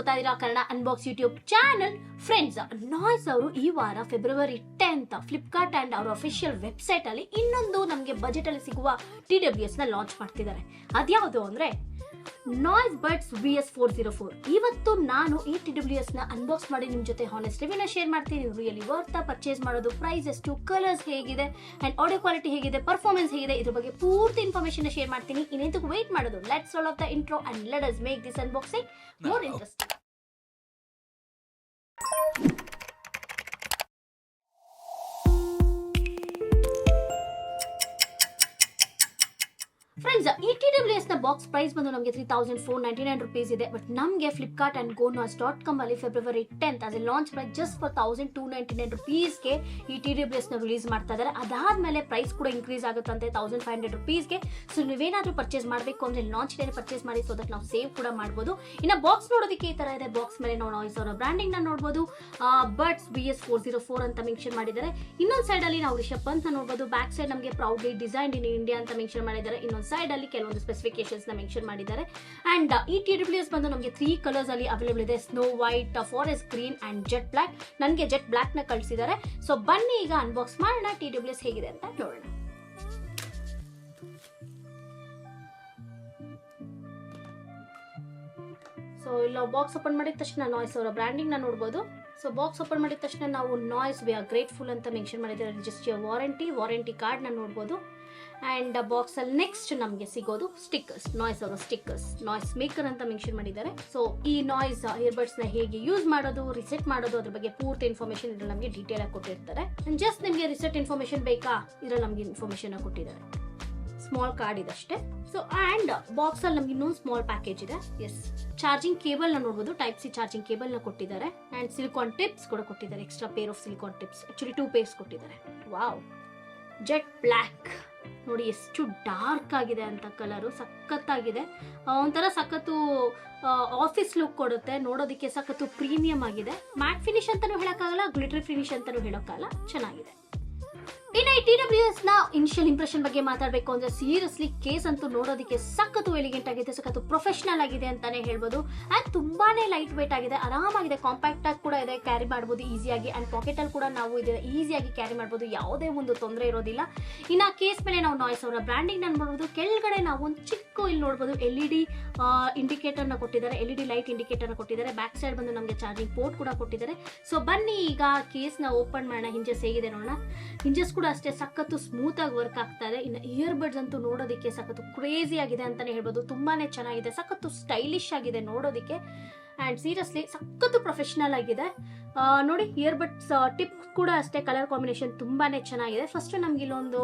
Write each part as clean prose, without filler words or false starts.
ನೋಡ್ತಾ ಇದ್ದೀರಾ Kannada unbox YouTube channel. Friends, noise ಅವರು ಈ ವಾರ ಫೆಬ್ರವರಿ 10th ಫ್ಲಿಪ್ಕಾರ್ಟ್ ಅಂಡ್ ಅವರ ಅಫಿಷಿಯಲ್ ವೆಬ್ಸೈಟ್ ಅಲ್ಲಿ ಇನ್ನೊಂದು ನಮಗೆ ಬಜೆಟ್ ಅಲ್ಲಿ ಸಿಗುವ TWS ನ ಲಾಂಚ್ ಮಾಡ್ತಿದ್ದಾರೆ. ಅದ್ಯಾವುದು ಅಂದ್ರೆ ನಾಯ್ಸ್ ಬಡ್ಸ್ VS404. ಇವತ್ತು ನಾನು ಈ TWS ನ ಅನ್ಬಾಕ್ಸ್ ಮಾಡಿ ನಿಮ್ ಜೊತೆ ಹಾನೆಸ್ಟ್ ರಿವ್ಯೂನ ಶೇರ್ ಮಾಡ್ತೀನಿ. ರಿಯಲಿ ವರ್ತ್ ಪರ್ಚೇಸ್ ಮಾಡೋದು, ಪ್ರೈಸ್ ಎಷ್ಟು, ಕಲರ್ಸ್ ಹೇಗಿದೆ ಅಂಡ್ ಆಡಿಯೋ ಕ್ವಾಲಿಟಿ ಹೇಗಿದೆ, ಪರ್ಫಾರ್ಮೆನ್ಸ್ ಹೇಗಿದೆ, ಇದ್ರ ಬಗ್ಗೆ ಪೂರ್ತಿ ಇನ್ಫಾರ್ಮೇಶನ್ ಶೇರ್ ಮಾಡ್ತೀನಿ. ಇನ್ನೇಂತಕ್ಕೆ ವೇಟ್ ಮಾಡೋದು, let's role of the intro and let us make this unboxing more interesting. Friends, ಈ TWS ನ ಬಾಕ್ಸ್ ಪ್ರೈಸ್ ಬಂದು ನಮಗೆ 3499 ರೂಪೀಸ್ ಇದೆ. ಬಟ್ ನಮಗೆ ಫ್ಲಿಪ್ಕಾರ್ಟ್ ಅಂಡ್ gonoise.com ಅಲ್ಲಿ February 10th as a launch price just for 1299 ರೂಪೀಸ್ಗೆ ಈ TWS ನ ರಿಲೀಸ್ ಮಾಡ್ತಾ ಇದ್ದಾರೆ. ಅದಾದ್ಮೇಲೆ ಪ್ರೈಸ್ ಕೂಡ ಇನ್ಕ್ರೀಸ್ ಆಗುತ್ತಂತೆ 1500 ರೂಪೀಸ್ಗೆ. ಸೊ ನೀವೇನಾದ್ರೂ ಪರ್ಚೇಸ್ ಮಾಡಬೇಕು ಅಂದ್ರೆ ಲಾಂಚ್ ಡೇ ಪರ್ಚೇಸ್ ಮಾಡಿ, ಸೊ ದಟ್ ನಾವು ಸೇವ್ ಕೂಡ ಮಾಡಬಹುದು. ಇನ್ನು ಬಾಕ್ಸ್ ನೋಡೋದಕ್ಕೆ ಈ ತರ ಇದೆ. ಬಾಕ್ಸ್ ಮೇಲೆ ನಾವು ನಾಯ್ಸ್ ಅವರ ಬ್ರಾಂಡಿಂಗ್ ನ ನೋಡಬಹುದು. ಬಡ್ಸ್ VS404 ಅಂತ ಮೆನ್ಷನ್ ಮಾಡಿದ್ದಾರೆ. ಇನ್ನೊಂದು ಸೈಡ್ ಅಲ್ಲಿ ನಾವು ರಿಷಬ್ ಪಂತ್ ನೋಡಬಹುದು. ಬ್ಯಾಕ್ ಸೈಡ್ ನಮಗೆ ಪ್ರೌಡ್ಲಿ ಡಿಸೈನ್ಡ್ ಇನ್ ಇಂಡಿಯಾ ಅಂತ ಮೆನ್ಷನ್ ಮಾಡಿದ್ದಾರೆ. ಇನ್ನೊಂದು ಸೈಡ್ ಅಲ್ಲಿ ಕೆಲವೊಂದು ಸ್ಪೆಸಿಫಿಕೇಶನ್ಸ್ ನ ಮೆನ್ಷನ್ ಮಾಡಿದ್ದಾರೆ. ಅಂಡ್ ಈ TWS ಬಂದು ನಮಗೆ 3 ಕಲರ್ಸ್ ಅಲ್ಲಿ ಅವೈಲೇಬಲ್ ಇದೆ. Snow white, forest green and jet black. ನನಗೆ ಜೆಟ್ ಬ್ಲಾಕ್ ನ ಕಳಿಸಿದ್ದಾರೆ. ಸೊ ಬನ್ನಿ ಈಗ ಅನ್ಬಾಕ್ಸ್ ಮಾಡೋಣ, TWS ಹೇಗಿದೆ ಅಂತ ನೋಡೋಣ. ಸೊ ಇಲ್ಲ ಬಾಕ್ಸ್ ಓಪನ್ ಮಾಡಿದ ತಕ್ಷಣ ನಾಯ್ಸ್ ಅವರ ಬ್ರಾಂಡಿಂಗ್ ನ ನೋಡಬಹುದು. ಸೊ ಬಾಕ್ಸ್ ಓಪನ್ ಮಾಡಿದ ತಕ್ಷಣ ನಾವು ನಾಯ್ಸ್ ವಿ ಆರ್ ಗ್ರೇಟ್ಫುಲ್ ಅಂತ ಮೆನ್ಷನ್ ಮಾಡಿದ್ದಾರೆ. ರಿಜಿಸ್ಟರ್ ವಾರಂಟಿ ಕಾರ್ಡ್ ನ ನೋಡಬಹುದು. ಅಂಡ್ ಬಾಕ್ಸ್ ಅಲ್ಲಿ ನೆಕ್ಸ್ಟ್ ನಮಗೆ ಸಿಗೋದು ಸ್ಟಿಕ್ಕರ್ಸ್, ನಾಯ್ಸ್ ಅವರ ಸ್ಟಿಕ್ಕರ್ಸ್, ನಾಯ್ಸ್ ಮೇಕರ್ ಅಂತ ಮೆನ್ಷನ್ ಮಾಡಿದ್ದಾರೆ. ಸೊ ಈ ನಾಯ್ಸ್ ಇಯರ್ಬಡ್ಸ್ ನ ಹೇಗೆ ಯೂಸ್ ಮಾಡೋದು, ರಿಸೆಟ್ ಮಾಡೋದು, ಅದ್ರ ಬಗ್ಗೆ ಪೂರ್ತಿ ಇನ್ಫಾರ್ಮೇಶನ್ ಇದ್ರಲ್ಲಿ ನಮಗೆ ಡೀಟೇಲ್ ಆಗಿ ಕೊಟ್ಟಿರ್ತಾರೆ. ಜಸ್ಟ್ ನಿಮಗೆ ರಿಸೆಟ್ ಇನ್ಫಾರ್ಮೇಶನ್ ಬೇಕಾ, ಇದ್ರಲ್ಲಿ ನಮಗೆ ಇನ್ಫಾರ್ಮೇಶನ್ ಕೊಟ್ಟಿದ್ದಾರೆ. ಸ್ಮಾಲ್ ಕಾರ್ಡ್ ಇದಷ್ಟೇ. ಸೊ ಅಂಡ್ ಬಾಕ್ಸ್ ಅಲ್ಲಿ ನಮ್ಗೆ ಇನ್ನೊಂದು ಸ್ಮಾಲ್ ಪ್ಯಾಕೇಜ್ ಇದೆ. ಎಸ್, ಚಾರ್ಜಿಂಗ್ ಕೇಬಲ್ ನ ನೋಡಬಹುದು. ಟೈಪ್ ಸಿ ಚಾರ್ಜಿಂಗ್ ಕೇಬಲ್ ನ ಕೊಟ್ಟಿದ್ದಾರೆ. ಅಂಡ್ ಸಿಲಿಕಾನ್ ಟಿಪ್ಸ್ ಕೂಡ ಕೊಟ್ಟಿದ್ದಾರೆ. Extra pair of silicon tips, actually 2 pairs ಕೊಟ್ಟಿದ್ದಾರೆ. ವಾವ್, ಜೆಟ್ ಬ್ಲ್ಯಾಕ್ ನೋಡಿ ಎಷ್ಟು ಡಾರ್ಕ್ ಆಗಿದೆ ಅಂತ. ಕಲರು ಸಖತ್ತಾಗಿದೆ. ಒಂಥರ ಸಖತ್ತು ಆಫೀಸ್ ಲುಕ್ ಕೊಡುತ್ತೆ. ನೋಡೋದಕ್ಕೆ ಸಖತ್ತು ಪ್ರೀಮಿಯಂ ಆಗಿದೆ. ಮ್ಯಾಟ್ ಫಿನಿಶ್ ಅಂತಾನೂ ಹೇಳಕ್ಕಾಗಲ್ಲ, ಗ್ಲಿಟರ್ ಫಿನಿಶ್ ಅಂತಾನೂ ಹೇಳಕ್ಕಾಗಲ್ಲ. ಚೆನ್ನಾಗಿದೆ. ಇನ್ನು ಈ TWS ನ ಇನಿಷಿಯಲ್ ಇಂಪ್ರೆಷನ್ ಬಗ್ಗೆ ಮಾತಾಡಬೇಕು ಅಂದ್ರೆ ಸೀರಿಯಸ್ಲಿ ಕೇಸ್ ಅಂತೂ ನೋಡೋದಕ್ಕೆ ಸಖತ್ತು ಎಲಿಗೆಂಟ್ ಆಗಿದೆ, ಸಖತ್ತು ಪ್ರೊಫೆಷನಲ್ ಆಗಿದೆ ಅಂತಾನೆ ಹೇಳ್ಬೋದು. ಅಂಡ್ ತುಂಬಾನೇ ಲೈಟ್ ವೇಟ್ ಆಗಿದೆ, ಆರಾಮಾಗಿದೆ, ಕಾಂಪ್ಯಾಕ್ಟ್ ಆಗಿ ಕೂಡ ಇದೆ, ಕ್ಯಾರಿ ಮಾಡಬಹುದು ಈಸಿಯಾಗಿ. ಅಂಡ್ ಪಾಕೆಟ್ ಅಲ್ಲಿ ಕೂಡ ನಾವು ಇದನ್ನ ಈಸಿಯಾಗಿ ಕ್ಯಾರಿ ಮಾಡಬಹುದು, ಯಾವುದೇ ಒಂದು ತೊಂದರೆ ಇರೋದಿಲ್ಲ. ಇನ್ನು ಕೇಸ್ ಮೇಲೆ ನಾವು ನಾಯ್ಸ್ ಅವರ ಬ್ರಾಂಡಿಂಗ್ ನ ನೋಡಬಹುದು. ಕೆಳಗಡೆ ನಾವು ಒಂದು ಚಿಕ್ಕ ಇಲ್ಲಿ ನೋಡಬಹುದು LED ಇಂಡಿಕೇಟರ್ ನ ಕೊಟ್ಟಿದ್ದಾರೆ, LED ಲೈಟ್ ಇಂಡಿಕೇಟರ್ ನ ಕೊಟ್ಟಿದ್ದಾರೆ. ಬ್ಯಾಕ್ ಸೈಡ್ ಬಂದು ನಮಗೆ ಚಾರ್ಜಿಂಗ್ ಪೋರ್ಟ್ ಕೂಡ ಕೊಟ್ಟಿದ್ದಾರೆ. ಸೊ ಬನ್ನಿ ಈಗ ಕೇಸ್ ನ ಓಪನ್ ಮಾಡೋಣ. ಹಿಂಜಸ್ ಹೇಗಿದೆ ನೋಡೋಣ. ಹಿಂಜಸ್ ಕೂಡ ಅಷ್ಟೇ ಸಖತ್ತು ಸ್ಮೂತ್ ಆಗಿ ವರ್ಕ್ ಆಗ್ತಾ ಇದೆ. ಇನ್ನು ಇಯರ್ಬಡ್ಸ್ ಅಂತೂ ನೋಡೋದಕ್ಕೆ ಸಖತ್ತು ಕ್ರೇಜಿ ಆಗಿದೆ ಅಂತಾನೆ ಹೇಳ್ಬೋದು. ತುಂಬಾನೇ ಚೆನ್ನಾಗಿದೆ, ಸಖತ್ತು ಸ್ಟೈಲಿಶ್ ಆಗಿದೆ ನೋಡೋದಕ್ಕೆ. ಅಂಡ್ ಸೀರಿಯಸ್ಲಿ ಸಖತ್ತು ಪ್ರೊಫೆಷನಲ್ ಆಗಿದೆ. ನೋಡಿ, ಇಯರ್ಬಡ್ಸ್ ಟಿಪ್ ಕೂಡ ಅಷ್ಟೇ ಕಲರ್ ಕಾಂಬಿನೇಷನ್ ತುಂಬಾನೇ ಚೆನ್ನಾಗಿದೆ. ಫಸ್ಟ್ ನಮ್ಗೆ ಇಲ್ಲೊಂದು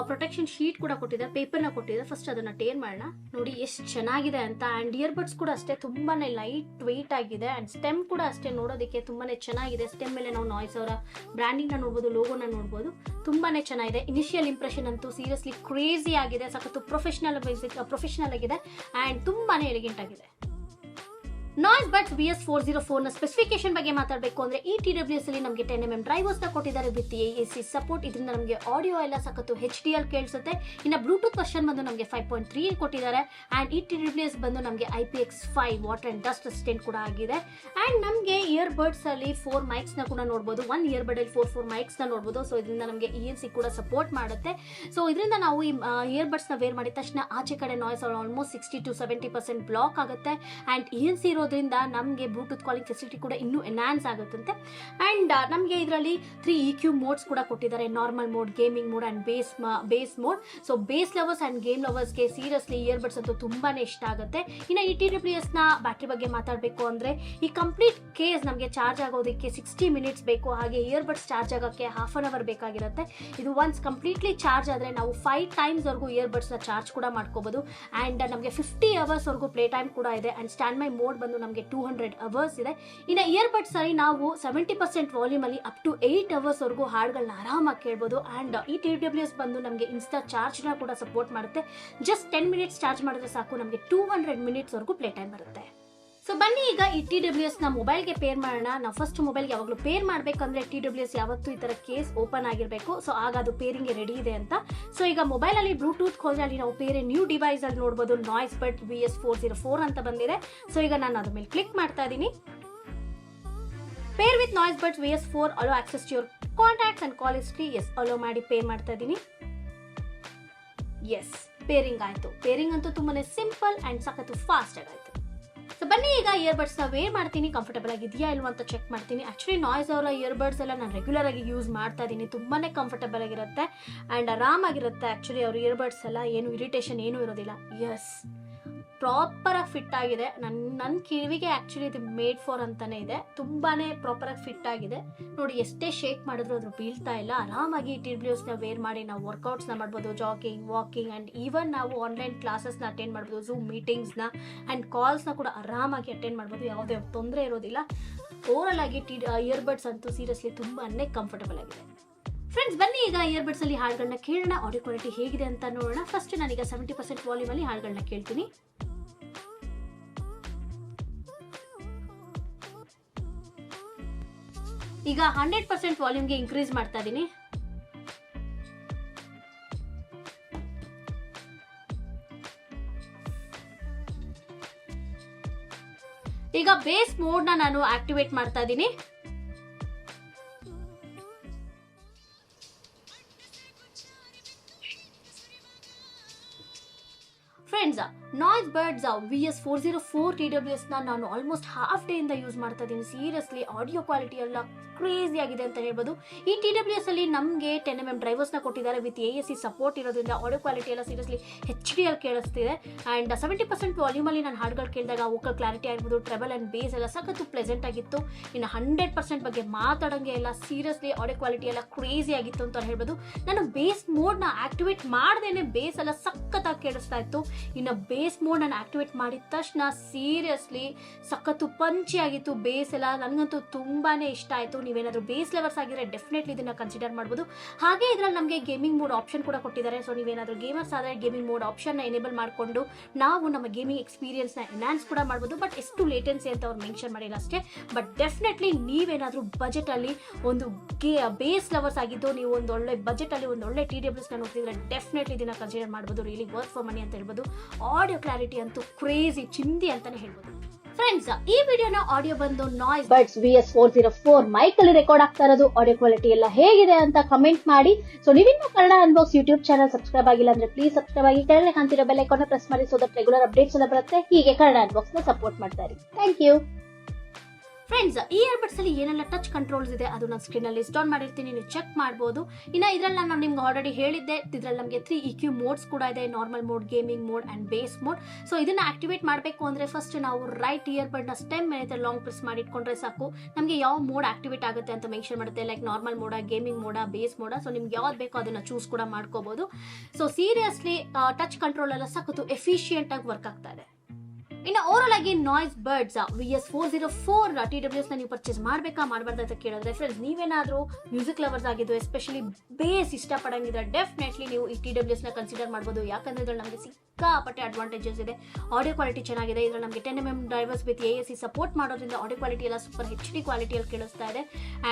ಪ್ರೊಟೆಕ್ಷನ್ ಶೀಟ್ ಕೂಡ ಕೊಟ್ಟಿದ್ದಾರೆ, ಪೇಪರ್ ನ ಕೊಟ್ಟಿದ್ದಾರೆ. ಫಸ್ಟ್ ಅದನ್ನ ಟೇರ್ ಮಾಡೋಣ. ನೋಡಿ ಎಷ್ಟು ಚೆನ್ನಾಗಿದೆ ಅಂತ. ಅಂಡ್ ಇಯರ್ಬಡ್ಸ್ ಕೂಡ ಅಷ್ಟೇ ತುಂಬಾನೇ ಲೈಟ್ ವೆಯ್ಟ್ ಆಗಿದೆ. ಅಂಡ್ ಸ್ಟೆಮ್ ಕೂಡ ಅಷ್ಟೇ ನೋಡೋದಕ್ಕೆ ತುಂಬಾನೇ ಚೆನ್ನಾಗಿದೆ. ಸ್ಟೆಮ್ ಮೇಲೆ ನಾವು ನಾಯ್ಸ್ ಅವರ ಬ್ರಾಂಡಿಂಗ್ ನ ನೋಡಬಹುದು, ಲೋಗೋನ ನೋಡಬಹುದು. ತುಂಬಾನೇ ಚೆನ್ನಾಗಿದೆ. ಇನಿಷಿಯಲ್ ಇಂಪ್ರೆಷನ್ ಅಂತೂ ಸೀರಿಯಸ್ಲಿ ಕ್ರೇಜಿ ಆಗಿದೆ, ಸಖತ್ತು ಪ್ರೊಫೆಷನಲ್ ಆಗಿದೆ ಅಂಡ್ ತುಂಬಾನೇ ಎಲಿಗೆಂಟ್ ಆಗಿದೆ. ನಾಯ್ಸ್ ಬಡ್ಸ್ VS404 ನ ಸ್ಪೆಸಿಫಿಕೇಶನ್ ಬಗ್ಗೆ ಮಾತಾಡಬೇಕು ಅಂದ್ರೆ ಈ TWS ಅಲ್ಲಿ ನಮಗೆ 10mm ಡ್ರೈವರ್ಸ್ ನ ಕೊಟ್ಟಿದ್ದಾರೆ ವಿತ್ AAC ಸಪೋರ್ಟ್. ಇದರಿಂದ ನಮಗೆ ಆಡಿಯೋ ಎಲ್ಲ ಸಖತ್ತು HDR ಕೇಳಿಸುತ್ತೆ. ಇನ್ನು ಬ್ಲೂಟೂತ್ ವರ್ಷನ್ ಬಂದು ನಮಗೆ 5.3 ಕೊಟ್ಟಿದ್ದಾರೆ. ಅಂಡ್ ಈ TWS ಬಂದು ನಮಗೆ IPX5 water and dust assistant ಕೂಡ ಆಗಿದೆ. ಅಂಡ್ ನಮಗೆ ಇಯರ್ಬಡ್ಸ್ ಅಲ್ಲಿ 4 ಮೈಕ್ಸ್ ನ ಕೂಡ ನೋಡಬಹುದು. ಒಂದು ಇಯರ್ಬಡ್ ಅಲ್ಲಿ 4 ಮೈಕ್ಸ್ ನ ನೋಡಬಹುದು. ಸೊ ಇದರಿಂದ ನಮಗೆ ENC ಕೂಡ ಸಪೋರ್ಟ್ ಮಾಡುತ್ತೆ. ಸೊ ಇದರಿಂದ ನಾವು ಈ ಇಯರ್ಬಡ್ಸ್ ನ ವೇರ್ ಮಾಡಿದ ತಕ್ಷಣ ಆಚೆ ಕಡೆ ನಾಯ್ಸ್ ಆಲ್ಮೋಸ್ಟ್ 60 to 70% ಬ್ಲಾಕ್ ಆಗುತ್ತೆ. ಅಂಡ್ ENC ಇರೋದ್ರಿಂದ ನಮಗೆ ಬ್ಲೂಟೂತ್ ಕಾಲಿಂಗ್ ಫೆಸಿಲಿಟಿ ಕೂಡ ಇನ್ನೂ ಎನ್ಹಾನ್ಸ್ ಆಗುತ್ತಂತೆ. ಅಂಡ್ ನಮಗೆ ಇದರಲ್ಲಿ 3 EQ ಮೋಡ್ಸ್ ಕೂಡ ಕೊಟ್ಟಿದ್ದಾರೆ. Normal mode, gaming mode and bass mode. So bass lovers and game ಲವರ್ಸ್ಗೆ ಸೀರಿಯಸ್ಲಿ ಇಯರ್ಬಡ್ಸ್ ಅಂತೂ ತುಂಬಾನೇ ಇಷ್ಟ ಆಗುತ್ತೆ. ಇನ್ನು ಈ TWS ನ ಬ್ಯಾಟ್ರಿ ಬಗ್ಗೆ ಮಾತಾಡಬೇಕು ಅಂದ್ರೆ ಈ ಕಂಪ್ಲೀಟ್ ಕೇಸ್ ನಮಗೆ ಚಾರ್ಜ್ ಆಗೋದಕ್ಕೆ 60 ಮಿನಿಟ್ಸ್ ಬೇಕು. ಹಾಗೆ ಇಯರ್ಬಡ್ಸ್ ಚಾರ್ಜ್ ಆಗೋಕ್ಕೆ ಹಾಫ್ ಅನ್ ಅವರ್ ಬೇಕಾಗಿರುತ್ತೆ. ಇದು ಒನ್ಸ್ ಕಂಪ್ಲೀಟ್ಲಿ ಚಾರ್ಜ್ ಆದ್ರೆ ನಾವು 5 ಟೈಮ್ಸ್ ವರೆಗೂ ಇಯರ್ಬಡ್ಸ್ ನ ಚಾರ್ಜ್ ಕೂಡ ಮಾಡ್ಕೋಬಹುದು. ಅಂಡ್ ನಮಗೆ 50 ಅವರ್ಸ್ ವರೆಗೂ ಪ್ಲೇ ಟೈಮ್ ಕೂಡ ಇದೆ. ಅಂಡ್ ಸ್ಟ್ಯಾಂಡ್ ಬೈ ಮೋಡ್ ಬಂದು ನಮಗೆ 200 ಅವರ್ಸ್ ಇದೆ. ಇನ್ನು ಇಯರ್ಬಡ್ಸ್ ಅಲ್ಲಿ ನಾವು 70% ವಾಲ್ಯೂಮ್ ಅಲ್ಲಿ ಅಪ್ ಟು 8 ಅವರ್ಸ್ ವರೆಗೂ ಹಾಡುಗಳನ್ನ ಆರಾಮಾಗಿ ಕೇಳಬಹುದು. ಅಂಡ್ ಈ TWS ಬಂದು ನಮಗೆ ಇನ್ಸ್ಟಾ ಚಾರ್ಜ್ ನ ಕೂಡ ಸಪೋರ್ಟ್ ಮಾಡುತ್ತೆ. ಜಸ್ಟ್ 10 ಮಿನಿಟ್ಸ್ ಚಾರ್ಜ್ ಮಾಡಿದ್ರೆ ಸಾಕು, ನಮಗೆ 200 ಮಿನಿಟ್ಸ್ ವರೆಗೂ ಪ್ಲೇ ಟೈಮ್ ಬರುತ್ತೆ. ಸೊ ಬನ್ನಿ ಈಗ ಈ TWS ನ ಮೊಬೈಲ್ಗೆ ಪೇರ್ ಮಾಡೋಣ. ನಾವು ಫಸ್ಟ್ ಮೊಬೈಲ್ಗೆ ಯಾವಾಗಲೂ ಪೇರ್ ಮಾಡಬೇಕಂದ್ರೆ TWS ಯಾವತ್ತೂ ಈ ತರ ಕೇಸ್ ಓಪನ್ ಆಗಿರಬೇಕು. ಸೊ ಆಗ ಅದು ಪೇರಿಂಗ್ ರೆಡಿ ಇದೆ ಅಂತ. ಸೊ ಈಗ ಮೊಬೈಲ್ ಅಲ್ಲಿ ಬ್ಲೂಟೂತ್ ಹೋದ್ರೆ ಅಲ್ಲಿ ನಾವು ಬೇರೆ ನ್ಯೂ ಡಿವೈಸ್ ಅಲ್ಲಿ ನೋಡಬಹುದು ನಾಯ್ಸ್ ಬಡ್ಸ್ VS404 ಅಂತ ಬಂದಿದೆ. ಸೊ ಈಗ ನಾನು ಅದ್ರ ಮೇಲೆ ಕ್ಲಿಕ್ ಮಾಡ್ತಾ ಇದ್ದೀನಿ. Pair with Noise buds VS4 allow access to your contacts and call history. Yes allow ಮಾಡಿ ಪೇ ಮಾಡ್ತಾ ಇದ್ದೀನಿ. ಎಸ್ ಪೇರಿಂಗ್ ಆಯ್ತು. ಪೇರಿಂಗ್ ಅಂತೂ ತುಂಬಾನೇ ಸಿಂಪಲ್ ಅಂಡ್ ಸಖತ್ತು ಫಾಸ್ಟ್ ಆಗಾಯ್ತು. ಸೊ ಬನ್ನಿ ಈಗ ಇಯರ್ಬಡ್ಸ್ ನ ವೇರ್ ಮಾಡ್ತೀನಿ. ಕಂಫರ್ಟಬಲ್ ಆಗಿದೆಯಾ ಇಲ್ವಾ ಅಂತ ಚೆಕ್ ಮಾಡ್ತೀನಿ. ಆಕ್ಚುಲಿ ನಾಯ್ಸ್ ಅವರ ಇಯರ್ಬಡ್ಸ್ ಎಲ್ಲ ನಾನು ರೆಗ್ಯುಲರ್ ಆಗಿ ಯೂಸ್ ಮಾಡ್ತಾ ಇದ್ದೀನಿ. ತುಂಬಾನೇ ಕಂಫರ್ಟಬಲ್ ಆಗಿರುತ್ತೆ ಅಂಡ್ ಆರಾಮಾಗಿರುತ್ತೆ. ಆಕ್ಚುಲಿ ಅವ್ರ ಇಯರ್ಬಡ್ಸ್ ಎಲ್ಲ ಏನು ಇರಿಟೇಷನ್ ಏನೂ ಇರೋದಿಲ್ಲ. ಎಸ್ ಪ್ರಾಪರ್ ಆಗಿ ಫಿಟ್ ಆಗಿದೆ. ನನ್ನ ಕಿವಿಗೆ ಆಕ್ಚುಲಿ ಇದು ಮೇಡ್ ಫಾರ್ ಅಂತಾನೆ ಇದೆ. ತುಂಬಾನೇ ಪ್ರಾಪರ್ ಆಗಿ ಫಿಟ್ ಆಗಿದೆ. ನೋಡಿ ಎಷ್ಟೇ ಶೇಕ್ ಮಾಡಿದ್ರು ಅದ್ರ ಬೀಳ್ತಾ ಇಲ್ಲ. ಆರಾಮಾಗಿ TWS ನ ವೇರ್ ಮಾಡಿ ನಾವು ವರ್ಕೌಟ್ಸ್ ನ ಮಾಡ್ಬೋದು, ಜಾಗಿಂಗ್, ವಾಕಿಂಗ್ ಅಂಡ್ ಈವನ್ ನಾವು ಆನ್ಲೈನ್ ಕ್ಲಾಸಸ್ ನ ಅಟೆಂಡ್ ಮಾಡ್ಬೋದು, ಝೂಮ್ ಮೀಟಿಂಗ್ಸ್ ನ ಅಂಡ್ ಕಾಲ್ಸ್ ನ ಕೂಡ ಆರಾಮಾಗಿ ಅಟೆಂಡ್ ಮಾಡ್ಬೋದು. ಯಾವುದೇ ತೊಂದರೆ ಇರೋದಿಲ್ಲ. ಓವರ್ ಆಗಿ ಇಯರ್ಬಡ್ಸ್ ಅಂತೂ ಸೀರಿಯಸ್ಲಿ ತುಂಬಾನೇ ಕಂಫರ್ಟಬಲ್ ಆಗಿದೆ. ಫ್ರೆಂಡ್ಸ್ ಬನ್ನಿ ಈಗ ಇಯರ್ಬಡ್ಸ್ ಅಲ್ಲಿ ಹಾಡುಗಳನ್ನ ಕೇಳೋಣ. ಆಡಿಯೋ ಕ್ವಾಲಿಟಿ ಹೇಗಿದೆ ಅಂತ ನೋಡೋಣ. ಫಸ್ಟ್ ನಾನೀಗ 70% ವಾಲ್ಯೂಮ್ ಅಲ್ಲಿ ಹಾಡುಗಳನ್ನ ಕೇಳ್ತೀನಿ. ಈಗ 100% ವಾಲ್ಯೂಮ್ಗೆ ಇನ್ಕ್ರೀಸ್ ಮಾಡ್ತಾ ಇದ್ದೀನಿ. ಈಗ ಬೇಸ್ ಮೋಡ್ ನಾನು ಆಕ್ಟಿವೇಟ್ ಮಾಡ್ತಾ ಇದ್ದೀನಿ. Friends noise buds VS404 TWS ನಾನು ಆಲ್ಮೋಸ್ಟ್ ಹಾಫ್ ಡೇ ಇಂದ ಯೂಸ್ ಮಾಡ್ತಾ ಇದ್ದೀನಿ. ಸೀರಿಯಸ್ಲಿ ಆಡಿಯೋ ಕ್ವಾಲಿಟಿ ಎಲ್ಲ ಕ್ರೇಜಿ ಆಗಿದೆ ಅಂತ ಹೇಳ್ಬೋದು. ಈ TWS ಅಲ್ಲಿ ನಮಗೆ 10mm ಡ್ರೈವರ್ಸ್ ನ ಕೊಟ್ಟಿದ್ದಾರೆ ವಿತ್ AAC ಸಪೋರ್ಟ್ ಇರೋದ್ರಿಂದ ಆಡಿಯೋ ಕ್ವಾಲಿಟಿ ಎಲ್ಲ ಸೀರಿಯಸ್ಲಿ HD ಅಲ್ಲಿ ಕೇಳಿಸ್ತಿದೆ. ಅಂಡ್ 70% ವಾಲ್ಯೂಮ್ ಅಲ್ಲಿ ನಾನು ಹಾಡುಗಳು ಕೇಳಿದಾಗ ವೋಕಲ್ ಕ್ಲಾರಿಟಿ ಆಗಿರ್ಬೋದು, ಟ್ರೆಬಲ್ ಅಂಡ್ ಬೇಸ್ ಎಲ್ಲ ಸಖತ್ತು ಪ್ಲೆಸೆಂಟ್ ಆಗಿತ್ತು. ಇನ್ನು 100% ಬಗ್ಗೆ ಮಾತಾಡಂಗೆ ಎಲ್ಲ ಸೀರಿಯಸ್ಲಿ ಆಡಿಯೋ ಕ್ವಾಲಿಟಿ ಎಲ್ಲ ಕ್ರೇಜಿ ಆಗಿತ್ತು ಅಂತ ಹೇಳ್ಬೋದು. ನಾನು ಬೇಸ್ ಮೋಡ್ ನ ಆಕ್ಟಿವೇಟ್ ಮಾಡ್ದೇನೆ ಬೇಸ್ ಎಲ್ಲ ಸಖತ್ತಾಗಿ ಕೇಳಿಸ್ತಾ ಇತ್ತು. ಇನ್ನು ಬೇಸ್ ಮೋಡ್ ನಾನು ಆಕ್ಟಿವೇಟ್ ಮಾಡಿದ ತಕ್ಷಣ ಸೀರಿಯಸ್ಲಿ ಸಖತ್ತು ಪಂಚಿ ಆಗಿತ್ತು. ಬೇಸ್ ಎಲ್ಲ ನನಗಂತೂ ತುಂಬಾನೇ ಇಷ್ಟ ಆಯ್ತು. ನೀವೇನಾದ್ರೂ ಬೇಸ್ ಲೆವರ್ಸ್ ಆಗಿದ್ರೆ ಡೆಫಿನೆಟ್ಲಿ ಇದನ್ನ ಕನ್ಸಿಡರ್ ಮಾಡಬಹುದು. ಹಾಗೆ ಇದ್ರಲ್ಲಿ ನಮಗೆ ಗೇಮಿಂಗ್ ಮೋಡ್ ಆಪ್ಷನ್ ಕೂಡ ಕೊಟ್ಟಿದ್ದಾರೆ. ಸೊ ನೀವೇನಾದ್ರೂ ಗೇಮರ್ಸ್ ಆದ್ರೆ ಗೇಮಿಂಗ್ ಮೋಡ್ ಆಪ್ಷನ್ ನ ಎನೇಬಲ್ ಮಾಡಿಕೊಂಡು ನಾವು ನಮ್ಮ ಗೇಮಿಂಗ್ ಎಕ್ಸ್ಪೀರಿಯನ್ಸ್ ನ ಎನ್ಹಾನ್ಸ್ ಕೂಡ ಮಾಡಬಹುದು. ಬಟ್ ಎಷ್ಟು ಲೇಟೆನ್ಸಿ ಅಂತ ಅವ್ರು ಮೆನ್ಷನ್ ಮಾಡಿಲ್ಲ ಅಷ್ಟೇ. ಬಟ್ ಡೆಫಿನೆಟ್ಲಿ ನೀವೇನಾದ್ರೂ ಬಜೆಟ್ ಅಲ್ಲಿ ಒಂದು ಬೇಸ್ ಲವರ್ಸ್ ಆಗಿದ್ದು ನೀವು ಒಂದು ಒಳ್ಳೆ ಬಜೆಟ್ ಅಲ್ಲಿ ಒಂದು ಒಳ್ಳೆ TWS ನ ನೋಡ್ತಿದ್ರೆ ಡೆಫಿನೆಟ್ಲಿ ಇದನ್ನ ಕನ್ಸಿಡರ್ ಮಾಡಬಹುದು. ರಿಯಲಿ ವರ್ತ್ ಫಾರ್ ಮನಿ ಅಂತ ಹೇಳ್ಬೋದು. ಆಡಿಯೋ ಕ್ಲಾರಿಟಿ ಅಂತೂ ಕ್ರೇಜಿ ಚಿಂದಿ ಅಂತಾನೆ ಹೇಳ್ಬೋದು. ಫ್ರೆಂಡ್ಸ್ ಈ ವಿಡಿಯೋನ ಆಡಿಯೋ ಬಂದು ನಾಯ್ಸ್ ಬಡ್ಸ್ VS404 ಮೈಕ್ ಅಲ್ಲಿ ರೆಕಾರ್ಡ್ ಆಗ್ತಾ ಇರೋದು. ಆಡಿಯೋ ಕ್ವಾಲಿಟಿ ಎಲ್ಲ ಹೇಗಿದೆ ಅಂತ ಕಮೆಂಟ್ ಮಾಡಿ. ಸೊ ನೀವಿನ್ನೂ Kannada unbox YouTube channel subscribe ಆಗಿಲ್ಲ ಅಂದ್ರೆ ಪ್ಲೀಸ್ ಸಬ್ಸ್ಕ್ರೈಬ್ ಆಗಿ ಕೆಳಗೆ ಕಾಣ್ತಿರೋ ಬೆಲ್ ಐಕಾನ್ ಪ್ರೆಸ್ ಮಾಡಿ. ಸೊ ದಟ್ ರೆಗ್ಯುಲರ್ ಅಪ್ಡೇಟ್ಸ್ ಎಲ್ಲ ಬರುತ್ತೆ. ಹೀಗೆ ಕನ್ನಡ ಅನ್ಬಾಕ್ಸ್ ನ ಸಪೋರ್ಟ್ ಮಾಡ್ತಾ ಇರಿ. Thank you. ಫ್ರೆಂಡ್ಸ್ ಈ ಇಯರ್ಬಡ್ಸ್ ಅಲ್ಲಿ ಏನೆಲ್ಲ ಟಚ್ ಕಂಟ್ರೋಲ್ಸ್ ಇದೆ ಅದು ನಾನು ಸ್ಕ್ರೀನ್ ಅಲ್ಲಿ ಲಿಸ್ಟ್ ಡೌನ್ ಮಾಡಿರ್ತೀನಿ, ನೀವು ಚೆಕ್ ಮಾಡಬಹುದು. ಇನ್ನು ಇದ್ರಲ್ಲಿ ನಾನು ನಿಮ್ಗೆ ಆಲ್ರೆಡಿ ಹೇಳಿದ್ದೆ, ಇದ್ರಲ್ಲಿ ನಮಗೆ 3 EQ ಮೋಡ್ಸ್ ಕೂಡ ಇದೆ. Normal mode, gaming mode and bass mode. So ಇದನ್ನ ಆಕ್ಟಿವೇಟ್ ಮಾಡಬೇಕು ಅಂದ್ರೆ ಫಸ್ಟ್ ನಾವು ರೈಟ್ ಇಯರ್ಬಡ್ ನ ಸ್ಟೆಮ್ ಮೇಲೆ ಲಾಂಗ್ ಪ್ರೆಸ್ ಮಾಡಿ ಇಟ್ಕೊಂಡ್ರೆ ಸಾಕು. ನಮಗೆ ಯಾವ ಮೋಡ್ ಆಕ್ಟಿವೇಟ್ ಆಗುತ್ತೆ ಅಂತ ಮೆನ್ಷನ್ ಮಾಡುತ್ತೆ. ಲೈಕ್ ನಾರ್ಮಲ್ ಮೋಡ, ಗೇಮಿಂಗ್ ಮೋಡ, ಬೇಸ್ ಮೋಡ. ಸೊ ನಿಮ್ಗೆ ಯಾವ್ದು ಬೇಕೋ ಅದನ್ನ ಚೂಸ್ ಕೂಡ ಮಾಡ್ಕೋಬಹುದು. ಸೊ ಸೀರಿಯಸ್ಲಿ ಟಚ್ ಕಂಟ್ರೋಲ್ ಎಲ್ಲ ಸಖತ್ತು ಎಫಿಷಿಯಂಟ್ ಆಗಿ ವರ್ಕ್ ಆಗ್ತಾ ಇದೆ. ಇನ್ನು ಓವರ್ ಆಗಿ ನಾಯ್ಸ್ ಬಡ್ಸ್ VS404 TWS ನ ನೀವು ಪರ್ಚೇಸ್ ಮಾಡಬೇಕಾ ಮಾಡಬಾರ್ದು ಅಂತ ಕೇಳಿದ್ರೆ ಫ್ರೆಂಡ್ಸ್ ನೀವೇನಾದ್ರೂ ಮ್ಯೂಸಿಕ್ ಲವರ್ಸ್ ಆಗಿದ್ದು ಎಸ್ಪೆಷಲಿ ಬೇಸ್ ಇಷ್ಟಪಡಂಗಿದ್ರೆ ಡೆಫಿನೆಟ್ಲಿ ನೀವು ಈ TWS ನ ಕನ್ಸಿಡರ್ ಮಾಡಬಹುದು. ಯಾಕಂದ್ರೆ ಇದ್ರಲ್ಲಿ ನಮಗೆ ಸಿಕ್ಕಾಪಟ್ಟೆ ಅಡ್ವಾಂಟೇಜಸ್ ಇದೆ. ಆಡಿಯೋ ಕ್ವಾಲಿಟಿ ಚೆನ್ನಾಗಿದೆ. ಇದ್ರಲ್ಲಿ ನಮಗೆ 10mm drivers with AAC support ಮಾಡೋದ್ರಿಂದ ಆಡಿಯೋ ಕ್ವಾಲಿಟಿ ಎಲ್ಲ ಸೂಪರ್ HD ಕ್ವಾಲಿಟಿಯಲ್ಲಿ ಕೇಳಿಸ್ತಾ ಇದೆ.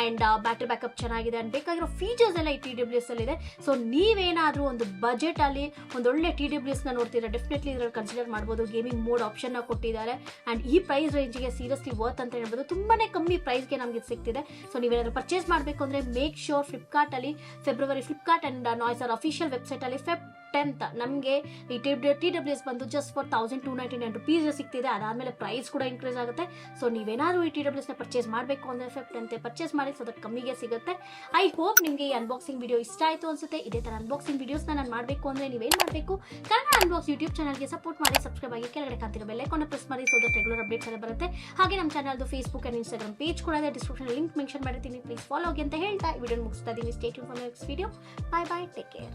ಅಂಡ್ ಬ್ಯಾಟರಿ ಬ್ಯಾಕಪ್ ಚೆನ್ನಾಗಿದೆ. ಅಂಡ್ ಬೇಕಾಗಿರೋ ಫೀಚರ್ಸ್ ಎಲ್ಲ ಈ TWS ಅಲ್ಲಿ ಇದೆ. ಸೊ ನೀವೇನಾದ್ರೂ ಒಂದು ಬಜೆಟ್ ಅಲ್ಲಿ ಒಂದೊಳ್ಳೆ TWS ನ ನೋಡ್ತೀರಾ ಡೆಫಿನೆಟ್ಲಿ ಇದ್ರಲ್ಲಿ ಕನ್ಸಿಡರ್ ಮಾಡಬಹುದು. ಗೇಮಿಂಗ್ ಮೋಡ್ ಆಪ್ಷನ್ ನ ಕೊಟ್ಟಿದ್ದಾರೆ. ಅಂಡ್ ಈ ಪ್ರೈಸ್ ರೇಂಜ್ಗೆ ಸೀರಿಯಸ್ಲಿ ವರ್ತ್ ಅಂತ ಹೇಳ್ಬೋದು. ತುಂಬಾನೇ ಕಮ್ಮಿ ಪ್ರೈಸ್ಗೆ ನಮಗೆ ಸಿಗ್ತಿದೆ. ಸೊ ನೀವೇನಾದ್ರೂ ಪರ್ಚೇಸ್ ಮಾಡಬೇಕು ಅಂದ್ರೆ ಮೇಕ್ ಶೋರ್ ಫ್ಲಿಪ್ಕಾರ್ಟ್ ಅಲ್ಲಿ ಫ್ಲಿಪ್ಕಾರ್ಟ್ ಅಂಡ್ ನಾಯ್ಸ್ ಅವರ್ ಅಫಿಷಿಯಲ್ ವೆಬ್ಸೈಟ್ ಅಲ್ಲಿ Feb 10th ನಮಗೆ ಈ TWS ಬಂದು ಜಸ್ಟ್ ಫಾರ್ 1299 rupees ಸಿಗ್ತಿದೆ. ಅದಾದ್ಮೇಲೆ ಪ್ರೈಸ್ ಕೂಡ ಇನ್ಕ್ರೀಸ್ ಆಗುತ್ತೆ. ಸೊ ನೀವೇನಾದ್ರೂ ಈ TWS ನ ಪರ್ಚೇಸ್ ಮಾಡಬೇಕು ಅಂದ್ರೆ Feb 10th ಪರ್ಚೇಸ್ ಮಾಡಿ. ಸೊ ದಟ್ ಕಮ್ಮಿಗೆ ಸಿಗುತ್ತೆ. ಐ ಹೋಪ್ ನಿಮಗೆ ಈ ಅನ್ಬಾಕ್ಸಿಂಗ್ ವಿಡಿಯೋ ಇಷ್ಟ ಆಯ್ತು ಅನ್ಸುತ್ತೆ. ಇದೇ ತರ ಅನ್ಬಾಕ್ಸಿಂಗ್ ವಿಡಿಯೋಸ್ ನಾನು ಮಾಡಬೇಕು ಅಂದ್ರೆ ನೀವೇನ್ ಮಾಡಬೇಕು, ಕನ್ನಡ ಅನ್ಬಾಕ್ಸ್ ಯೂಟ್ಯೂಬ್ ಚಾನಲ್ಗೆ ಸಪೋರ್ಟ್ ಮಾಡಿ, ಸಬ್ಸ್ಕ್ರೈಬ್ ಆಗಿ ಕೆಳಗಡೆ ಕಾಣ್ತಿರೋ ಬೆಲ್ ಐಕಾನ್ ಪ್ರೆಸ್ ಮಾಡಿ. ಸೊ ದಟ್ ರೆಗ್ಯುಲರ್ ಅಪ್ಡೇಟ್ಸ್ ಎಲ್ಲ ಬರುತ್ತೆ. ಹಾಗೆ ನಮ್ಮ ಚಾನಲ್ದು ಫೇಸ್ಬುಕ್ ಅಂಡ್ ಇನ್ಸ್ಟಾಗ್ರಾಮ್ ಪೇಜ್ ಕೂಡ ಇದೆ. ಡಿಸ್ಕ್ರಿಪ್ಷನ್ ಲಿಂಕ್ ಮೆನ್ಷನ್ ಮಾಡಿರ್ತೀನಿ. ಪ್ಲೀಸ್ ಫಾಲೋ ಆಗಿ ಅಂತ ಹೇಳ್ತಾ ಈ ವಿಡಿಯೋ ಮುಗಿಸ್ತಾ ಇದ್ದೀನಿ. Stay tune for next video. Bye bye, take care.